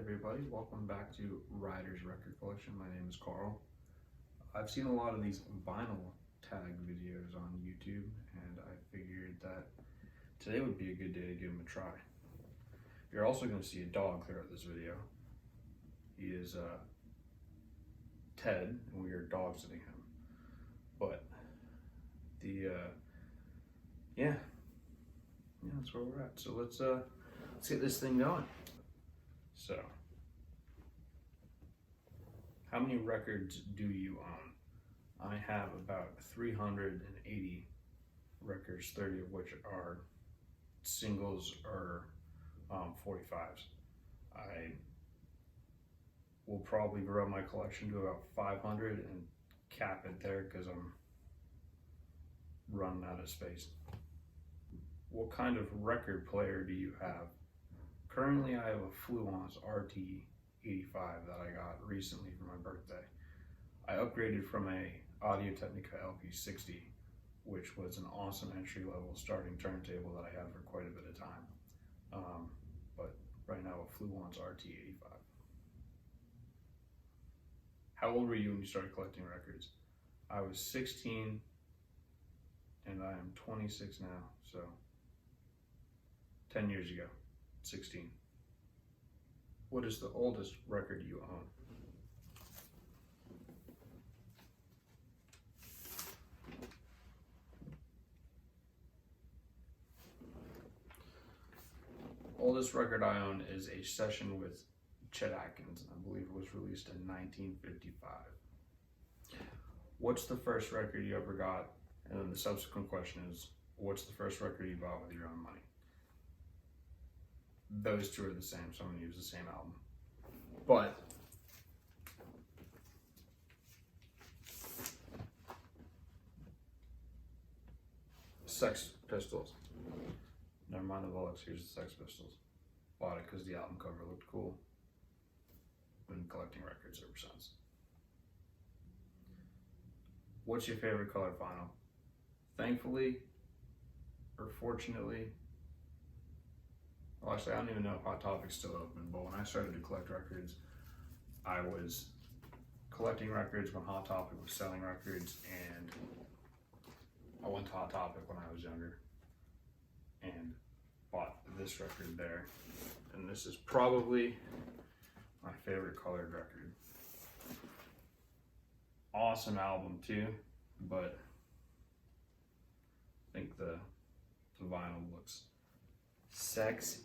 everybody, welcome back to Ryder's record collection. My name is Karl. I've seen a lot of these vinyl tag videos on YouTube, and I figured that today would be a good day to give them a try. You're also going to see a dog throughout this video. He is Ted, and we are dog sitting him. But yeah, that's where we're at. So let's get this thing going. So, how many records do you own? I have about 380 records, 30 of which are singles or 45s. I will probably grow my collection to about 500 and cap it there because I'm running out of space. What kind of record player do you have? Currently, I have a Fluence RT85 that I got recently for my birthday. I upgraded from a Audio-Technica LP60, which was an awesome entry-level starting turntable that I had for quite a bit of time. But right now, a Fluence RT85. How old were you when you started collecting records? I was 16, and I am 26 now, so 10 years ago. 16. What is the oldest record you own? Oldest record I own is a session with Chet Atkins. I believe it was released in 1955. What's the first record you ever got? And then the subsequent question is, what's the first record you bought with your own money? Those two are the same, so I'm going to use the same album. But Sex Pistols. Never mind the Bollocks, here's the Sex Pistols. Bought it because the album cover looked cool. Been collecting records ever since. What's your favorite color vinyl? Thankfully, or fortunately, well, actually, I don't even know if Hot Topic's still open, but when I started to collect records, I was collecting records when Hot Topic was selling records, and I went to Hot Topic when I was younger and bought this record there. And this is probably my favorite colored record. Awesome album too, but I think the vinyl looks sexy.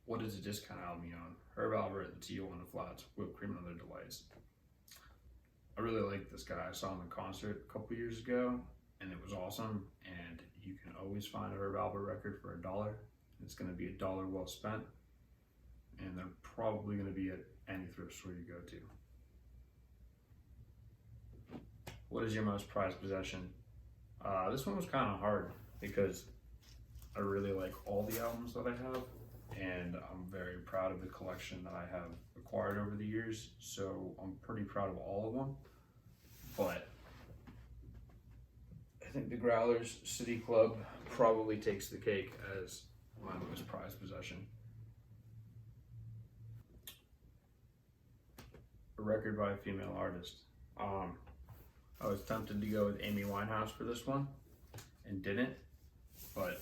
What is a discount album you own? Herb Alpert, the Tijuana Flats, Whipped Cream and Other Delights. I really like this guy. I saw him in concert a couple years ago, and it was awesome. And you can always find a Herb Alpert record for $1. It's going to be $1 well spent, and they're probably going to be at any thrift store you go to. What is your most prized possession? This one was kind of hard because I really like all the albums that I have, and I'm very proud of the collection that I have acquired over the years, so I'm pretty proud of all of them. But I think the Growlers City Club probably takes the cake as my most prized possession. A record by a female artist. I was tempted to go with Amy Winehouse for this one and didn't, but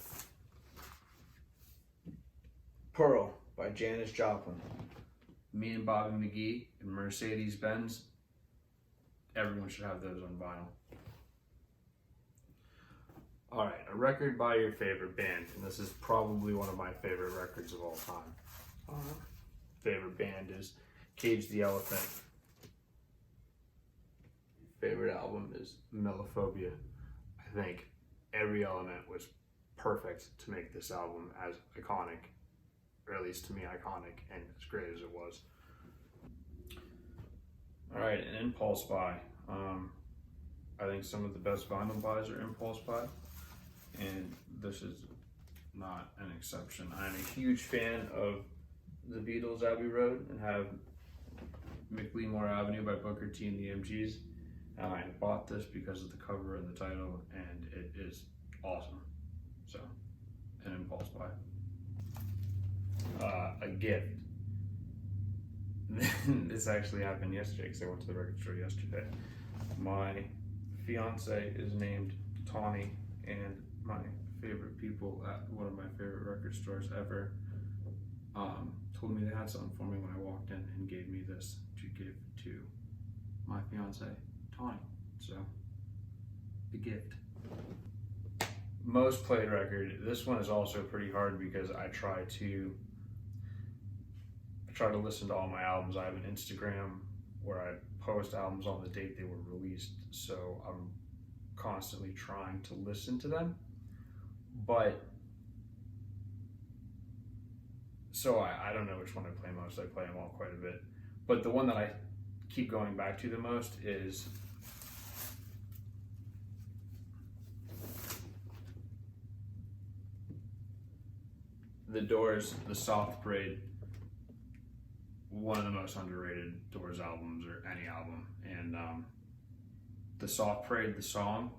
Pearl by Janis Joplin. Me and Bobby McGee and Mercedes-Benz. Everyone should have those on vinyl. Alright, a record by your favorite band, and this is probably one of my favorite records of all time. Favorite band is Cage the Elephant. Favorite album is Melophobia. I think every element was perfect to make this album as iconic, or at least to me iconic, and as great as it was. Alright, an impulse buy. I think some of the best vinyl buys are impulse buy, and this is not an exception. I'm a huge fan of the Beatles' Abbey Road and have McLemore Avenue by Booker T and the MGs. And I bought this because of the cover and the title, and it is awesome. So, an impulse buy. A gift. This actually happened yesterday because I went to the record store yesterday. My fiance is named Tawny, and my favorite people at one of my favorite record stores ever told me they had something for me when I walked in and gave me this to give to my fiance, Tawny. So, the gift. Most played record. This one is also pretty hard because I try to listen to all my albums. I have an Instagram where I post albums on the date they were released, so I'm constantly trying to listen to them. But so I don't know which one I play most. I play them all quite a bit, but the one that I keep going back to the most is The Doors, The Soft Parade. One of the most underrated Doors albums, or any album. And The Soft Parade, the song,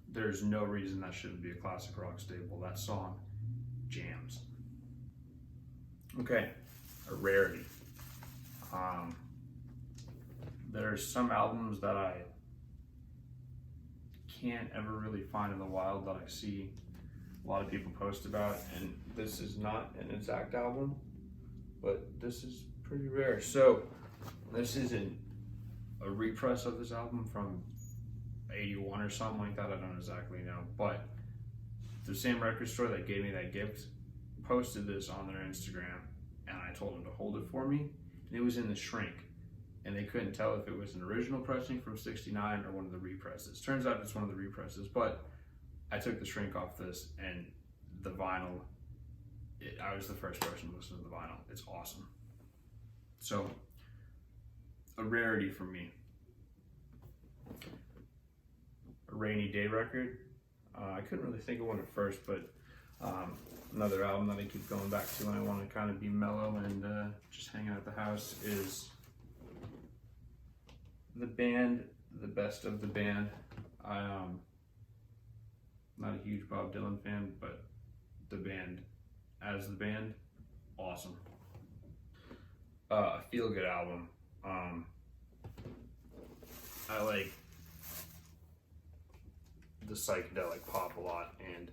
there's no reason that shouldn't be a classic rock staple. That song jams. Okay, a Rarity. There's some albums that I can't ever really find in the wild that I see a lot of people post about, and this is not an exact album, but this is pretty rare. So this isn't a repress of this album from 81 or something like that. I don't exactly know, but the same record store that gave me that gift posted this on their Instagram, and I told them to hold it for me, and it was in the shrink, and they couldn't tell if it was an original pressing from 69 or one of the represses. Turns out it's one of the represses, but I took the shrink off this, and the vinyl, I was the first person to listen to the vinyl. It's awesome. So, a rarity for me. A Rainy Day record. I couldn't really think of one at first, but another album that I keep going back to when I want to kind of be mellow and just hang out at the house is the band, The Best of the Band. I'm not a huge Bob Dylan fan, but the band as the band, awesome. A feel-good album. I like the psychedelic pop a lot, and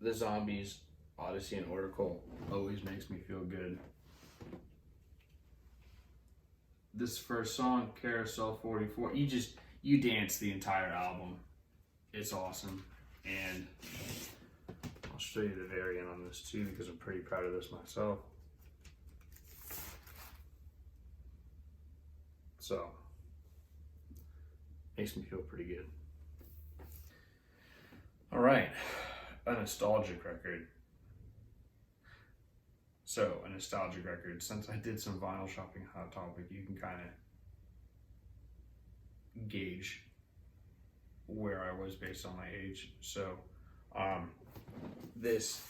the Zombies, Odessey and Oracle always makes me feel good. This first song, Carousel 44, you dance the entire album. It's awesome, and I'll show you the variant on this too because I'm pretty proud of this myself. So, makes me feel pretty good. All right, a nostalgic record. So, a nostalgic record, since I did some vinyl shopping Hot Topic, you can kind of gauge where I was based on my age. So, this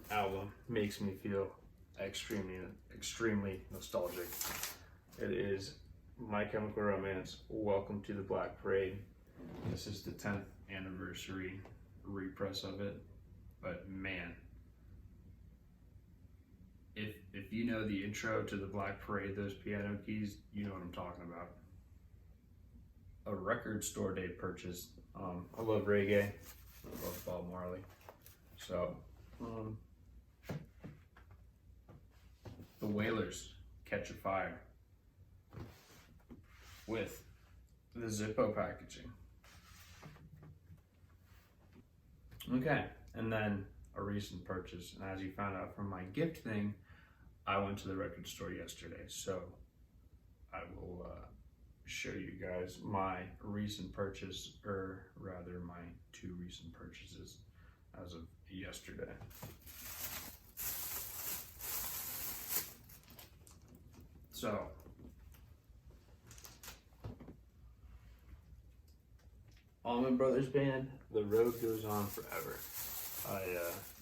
album makes me feel extremely nostalgic. It is My Chemical Romance, Welcome to the Black Parade. This is the 10th anniversary repress of it, but man, if you know the intro to the Black Parade, those piano keys, you know what I'm talking about. A record store day purchase. I love reggae. I love Bob Marley. So, the Wailers, Catch a Fire, with the Zippo packaging. Okay, and then a recent purchase, and as you found out from my gift thing, I went to the record store yesterday, so I will show you guys my recent purchase, or rather my two recent purchases as of yesterday. So, Allman Brothers Band, The Road Goes On Forever. I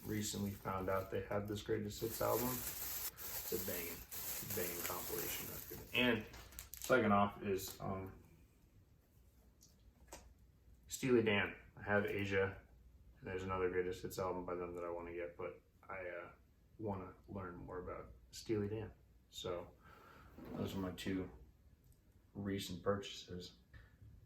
recently found out they had this Greatest Hits album. It's a banging compilation record. And Second off is Steely Dan. I have Asia, and there's another greatest hits album by them that I want to get, but I want to learn more about Steely Dan. So those are my two recent purchases.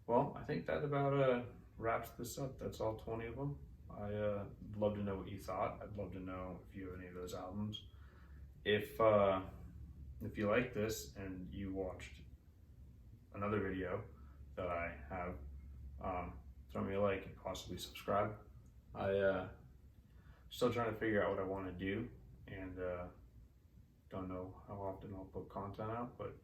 Well, I think that about wraps this up. That's all 20 of them. I'd love to know what you thought. I'd love to know if you have any of those albums. If you like this and you watched another video that I have, throw me a like and possibly subscribe. I still trying to figure out what I want to do, and don't know how often I'll put content out, but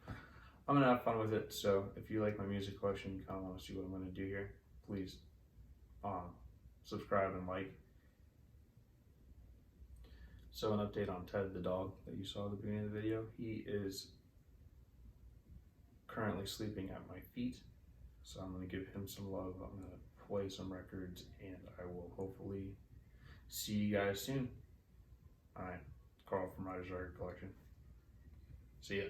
I'm gonna have fun with it. So if you like my music collection, you kind of want to see what I'm gonna do here, please subscribe and like. So an update on Ted the dog that you saw at the beginning of the video. He is currently sleeping at my feet, so I'm going to give him some love. I'm going to play some records, and I will hopefully see you guys soon. Alright, Karl from Ryder's Record Collection. See ya.